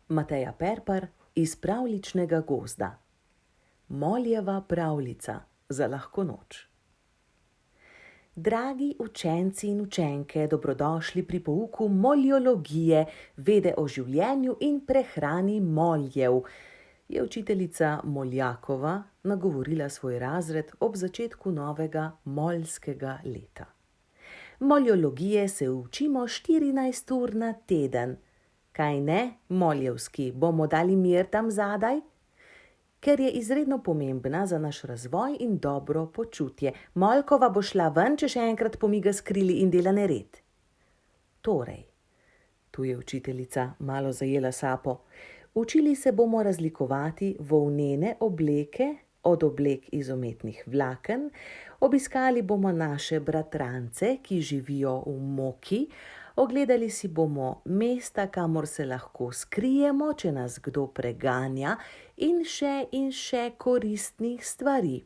Mateja Perpar iz Pravljičnega gozda. Moljeva pravljica za lahko noč. Dragi učenci in učenke, dobrodošli pri pouku moljologije, vede o življenju in prehrani moljev, je učiteljica Moljakova nagovorila svoj razred ob začetku novega moljskega leta. Moljologije se učimo 14 ur na teden. Kaj ne, moljevski, bomo dali mir tam zadaj? Ker je izredno pomembna za naš razvoj in dobro počutje. Moljkova bo šla ven, če še enkrat pomiga s krili in dela nered. Torej, tu je učiteljica malo zajela sapo, učili se bomo razlikovati volnene obleke od oblek iz umetnih vlaken, obiskali bomo naše bratrance, ki živijo v moki, ogledali si bomo mesta, kamor se lahko skrijemo, če nas kdo preganja, in še koristnih stvari.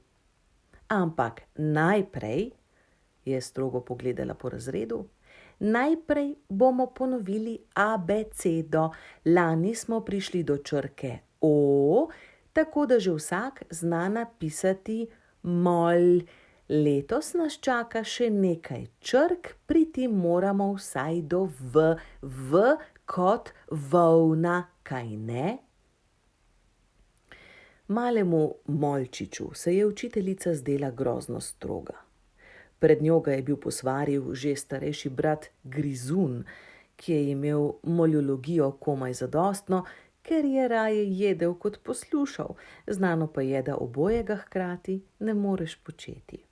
Ampak najprej, je strogo pogledala po razredu, najprej bomo ponovili abecedo. Lani smo prišli do črke O, tako da že vsak zna napisati molj. Letos nas čaka še nekaj črk, priti moramo vsaj do V kot volna, kaj ne? Malemu Moljčiču se je učiteljica zdela grozno stroga. Pred njo ga je bil posvaril že starejši brat Grizun, ki je imel moljologijo komaj zadostno, ker je raje jedel kot poslušal, znano pa je, da obojega hkrati ne moreš početi.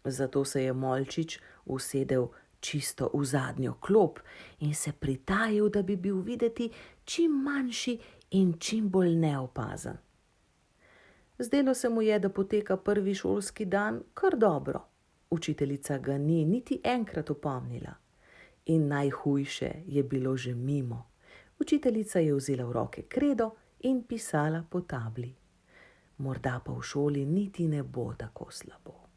Zato se je Moljčič usedel čisto v zadnjo klop in se pritajil, da bi bil videti čim manjši in čim bolj neopazen. Zdelo se mu je, da poteka prvi šolski dan kar dobro. Učiteljica ga ni niti enkrat opomnila. In najhujše je bilo že mimo. Učiteljica je vzela v roke kredo in pisala po tabli. Morda pa v šoli niti ne bo tako slabo.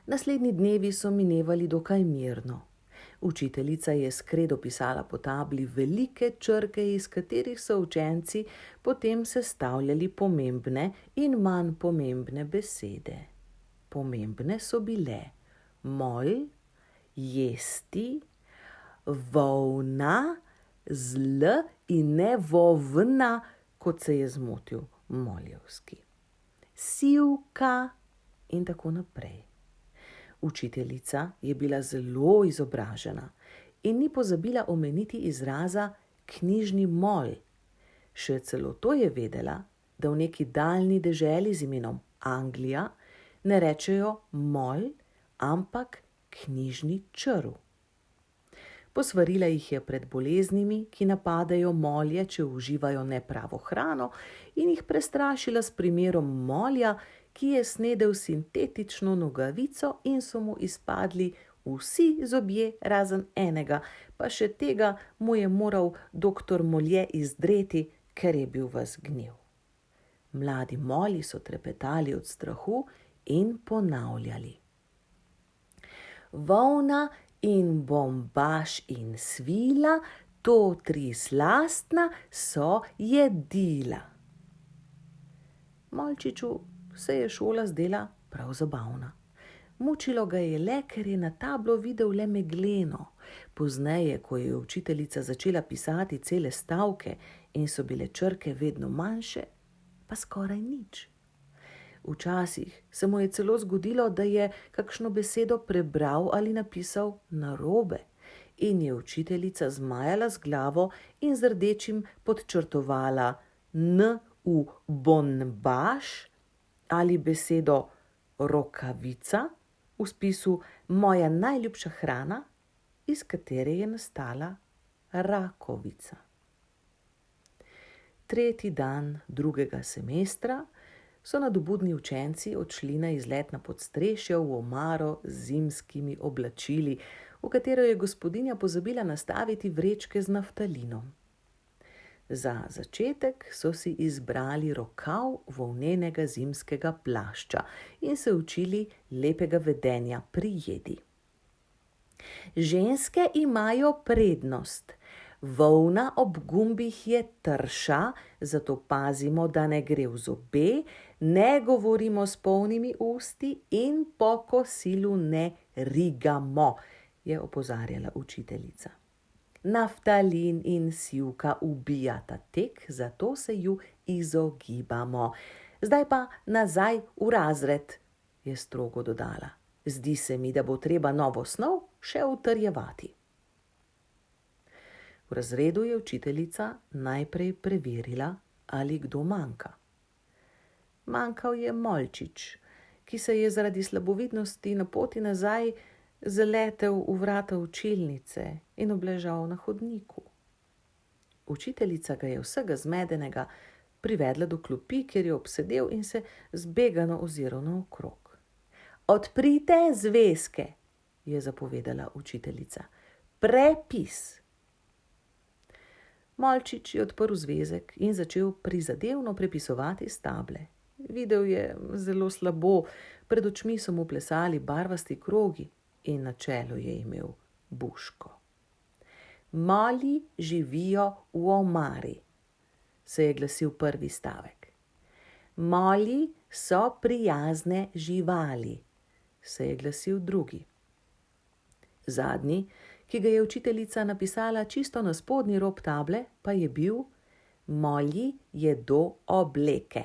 Naslednji dnevi so minevali dokaj mirno. Učiteljica je s kredo pisala po tabli velike črke, iz katerih so učenci potem sestavljali pomembne in manj pomembne besede. Pomembne so bile molj, jesti, volna, zl in ne vovna, kot se je zmotil moljevski. Sivka in tako naprej. Učiteljica je bila zelo izobražena in ni pozabila omeniti izraza knjižni molj. Še celo to je vedela, da v neki daljni deželi z imenom Anglija ne rečejo molj, ampak knjižni črv. Posvarila jih je pred boleznimi, ki napadajo molje, če uživajo nepravo hrano, in jih prestrašila s primerom molja, ki je snedel sintetično nogavico in so mu izpadli vsi zobje razen enega, pa še tega mu je moral doktor Molje izdreti, ker je bil ves gnil. Mladi molji so trepetali od strahu in ponavljali. Volna in bombaž in svila, to tri slastna so jedila. Moljčiču se je šola zdela prav zabavna. Mučilo ga je le, ker je na tablo videl le megleno. Pozneje, ko je učiteljica začela pisati cele stavke in so bile črke vedno manjše, pa skoraj nič. Včasih se mu je celo zgodilo, da je kakšno besedo prebral ali napisal narobe in je učiteljica zmajala z glavo in z rdečim podčrtovala n v bonbaš ali besedo rokavica v spisu moja najljubša hrana, iz katere je nastala rakovica. Tretji dan drugega semestra so nadobudni učenci odšli na izlet na podstrešje v omaro z zimskimi oblačili, v katero je gospodinja pozabila nastaviti vrečke z naftalinom. Za začetek so si izbrali rokav volnenega zimskega plašča in se učili lepega vedenja pri jedi. Ženske imajo prednost. Volna ob gumbih je trša, zato pazimo, da ne gre v zobe, ne govorimo s polnimi usti in po kosilu ne rigamo, je opozarjala učiteljica. Naftalin in sivka ubijata tek, zato se ju izogibamo. Zdaj pa nazaj v razred, je strogo dodala. Zdi se mi, da bo treba novo snov še utrjevati. V razredu je učiteljica najprej preverila, ali kdo manjka. Manjkal je Molčič, ki se je zaradi slabovidnosti na poti nazaj zaletel v vrata učilnice in obležal na hodniku. Učiteljica ga je vsega zmedenega privedla do klopi, kjer je obsedel in se zbegano oziral naokrog. Odprite zvezke, je zapovedala učiteljica. Prepis. Molčič je odprl zvezek in začel prizadevno prepisovati s table. Videl je zelo slabo, pred očmi so mu plesali barvasti krogi in na čelu je imel buško. Molji živijo v omari, se je glasil prvi stavek. Molji so prijazne živali, se je glasil drugi. Zadnji, ki ga je učiteljica napisala čisto na spodnji rob table, pa je bil: molji jedo obleke.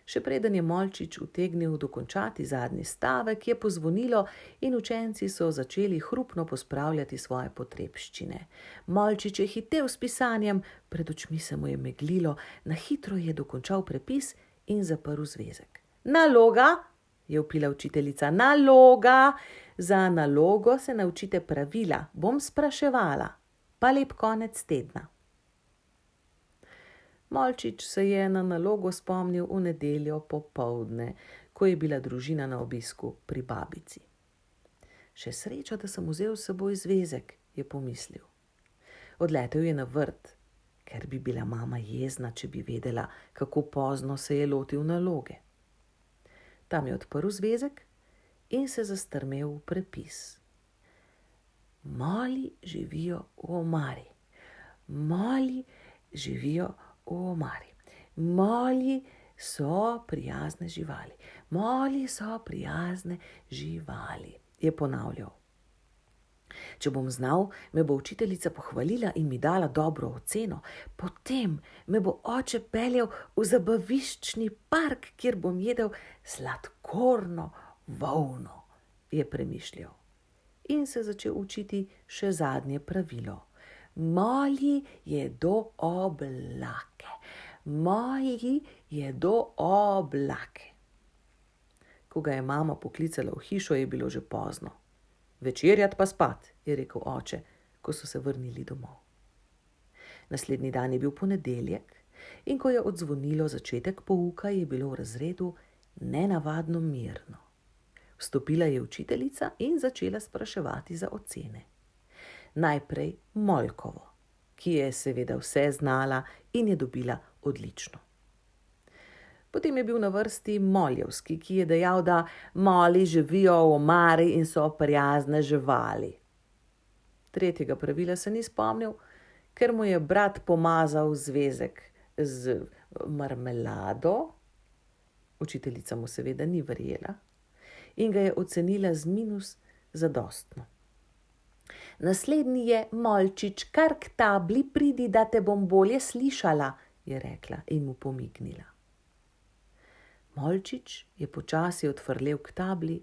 Še preden je Molčič utegnil dokončati zadnji stavek, je pozvonilo in učenci so začeli hrupno pospravljati svoje potrebščine. Molčič je hitel s pisanjem, pred očmi se mu je meglilo, na hitro je dokončal prepis in zaprl zvezek. Naloga, je vpila učiteljica, naloga! Za nalogo se naučite pravila, bom spraševala. Pa lep konec tedna. Molčič se je na nalogo spomnil v nedeljo popoldne, ko je bila družina na obisku pri babici. Še sreča, da sem vzel s seboj zvezek, je pomislil. Odletel je na vrt, ker bi bila mama jezna, če bi vedela, kako pozno se je lotil naloge. Tam je odprl zvezek in se zastrmel v prepis. Molji živijo v omari. Molji živijo v omari. Molji so prijazne živali. Molji so prijazne živali, je ponavljal. Če bom znal, me bo učiteljica pohvalila in mi dala dobro oceno. Potem me bo oče peljal v zabaviščni park, kjer bom jedel sladkorno volno, je premišljal. In se začel učiti še zadnje pravilo. Molji jedo oblake. Molji jedo oblake. Ko ga je mama poklicala v hišo, je bilo že pozno. Večerjat pa spat, je rekel oče, ko so se vrnili domov. Naslednji dan je bil ponedeljek in ko je odzvonilo začetek pouka, je bilo v razredu nenavadno mirno. Vstopila je učiteljica in začela spraševati za ocene. Najprej Molkovo, ki je seveda vse znala in je dobila odlično. Potem je bil na vrsti Moljevski, ki je dejal, da molji živijo v omari in so prijazne živali. Tretjega pravila se ni spomnil, ker mu je brat pomazal zvezek z marmelado. Učiteljica mu seveda ni verjela in ga je ocenila z minus zadostno. Naslednji je Molčič, kar k tabli pridi, da te bom bolje slišala, je rekla in mu pomignila. Molčič je počasi odfrlel k tabli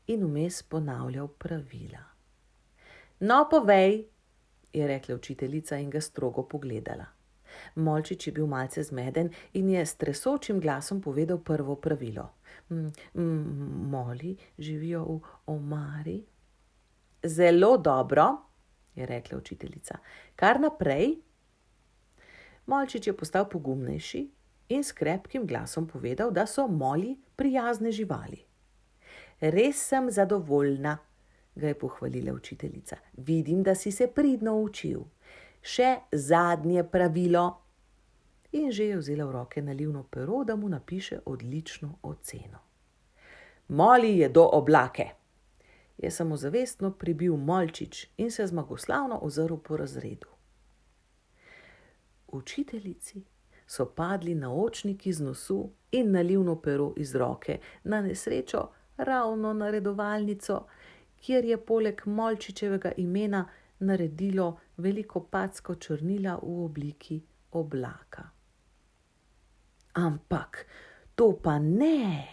in vmes ponavljal pravila. No, povej, je rekla učiteljica in ga strogo pogledala. Molčič je bil malce zmeden in je s tresočim glasom povedal prvo pravilo. Molji živijo v omari. Zelo dobro, je rekla učiteljica. Kar naprej. Molčič je postal pogumnejši in s krepkim glasom povedal, da so molji prijazne živali. Res sem zadovoljna, ga je pohvalila učiteljica. Vidim, da si se pridno učil. Še zadnje pravilo. In že je vzela v roke nalivno pero, da mu napiše odlično oceno. Molji jedo oblake. je samozavestno pribil Molčič in se zmagoslavno ozrl po razredu. Učiteljici so padli naočniki z nosu in nalivno pero iz roke, na nesrečo ravno na redovalnico, kjer je poleg Molčičevega imena naredilo veliko packo črnila v obliki oblaka. Ampak to pa ne,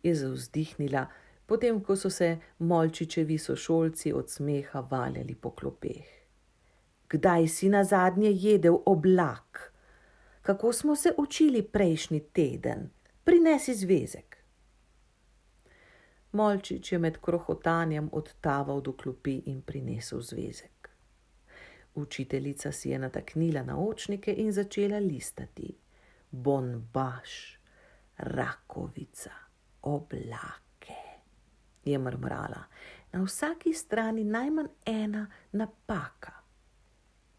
je zavzdihnila, potem ko so se Molčičevi sošolci od smeha valjali po klopeh. Kdaj si nazadnje jedel oblak? Kako smo se učili prejšnji teden? Prinesi zvezek. Molčič je med krohotanjem odtaval do klopi in prinesel zvezek. Učiteljica si je nataknila naočnike in začela listati. Bonbaš, rakovica, oblake, je mrmrala. Na vsaki strani najmanj ena napaka.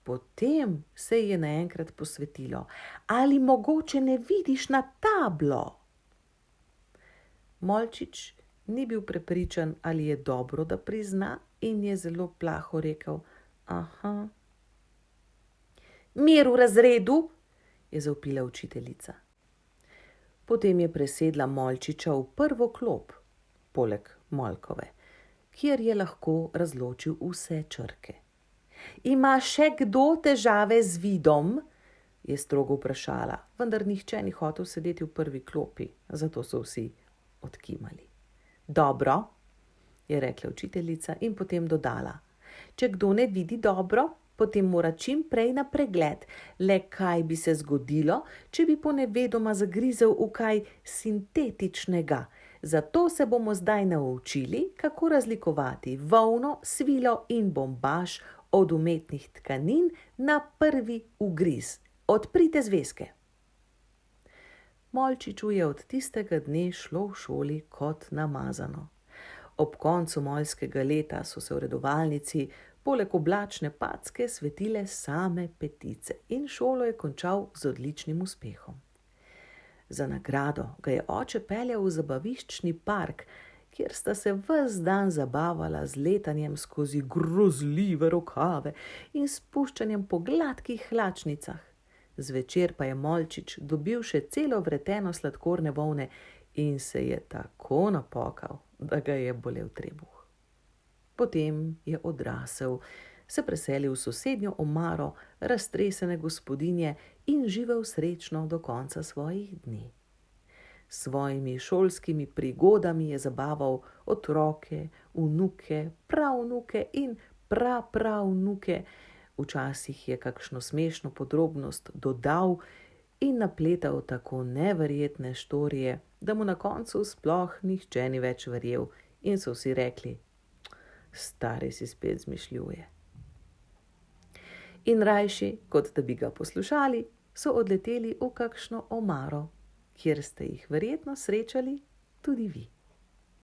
Potem se je naenkrat posvetilo. Ali mogoče ne vidiš na tablo? Molčič ni bil prepričan, ali je dobro, da prizna, in je zelo plaho rekel: Aha. Mir v razredu, je zavpila učiteljica. Potem je presedla Molčiča v prvo klop, poleg Molkove, kjer je lahko razločil vse črke. Ima še kdo težave z vidom? Je strogo vprašala, vendar nihče ni hotel sedeti v prvi klopi, zato so vsi odkimali. Dobro, je rekla učiteljica in potem dodala. Če kdo ne vidi dobro, potem mora čim prej na pregled. Le kaj bi se zgodilo, če bi ponevedoma zagrizel v kaj sintetičnega? Zato se bomo zdaj naučili, kako razlikovati volno, svilo in bombaž od umetnih tkanin na prvi ugriz. Odprite zvezke. Molčiču je od tistega dne šlo v šoli kot namazano. Ob koncu moljskega leta so se v redovalnici poleg oblačne packe svetile same petice in šolo je končal z odličnim uspehom. Za nagrado ga je oče peljal v zabaviščni park, kjer sta se ves dan zabavala z letanjem skozi grozljive rokave in spuščanjem po gladkih hlačnicah. Zvečer pa je Molčič dobil še celo vreteno sladkorne volne in se je tako napokal, da ga je bolel trebuh. Potem je odrasel, se preselil v sosednjo omaro raztresene gospodinje in živel srečno do konca svojih dni. S svojimi šolskimi prigodami je zabaval otroke, vnuke, pravnuke in prapravnuke. Včasih je kakšno smešno podrobnost dodal in napletal tako neverjetne štorije, da mu na koncu sploh nihče ni več verjel in so vsi rekli: Stari si spet zmišljuje. In rajši, kot da bi ga poslušali, so odleteli v kakšno omaro, kjer ste jih verjetno srečali tudi vi.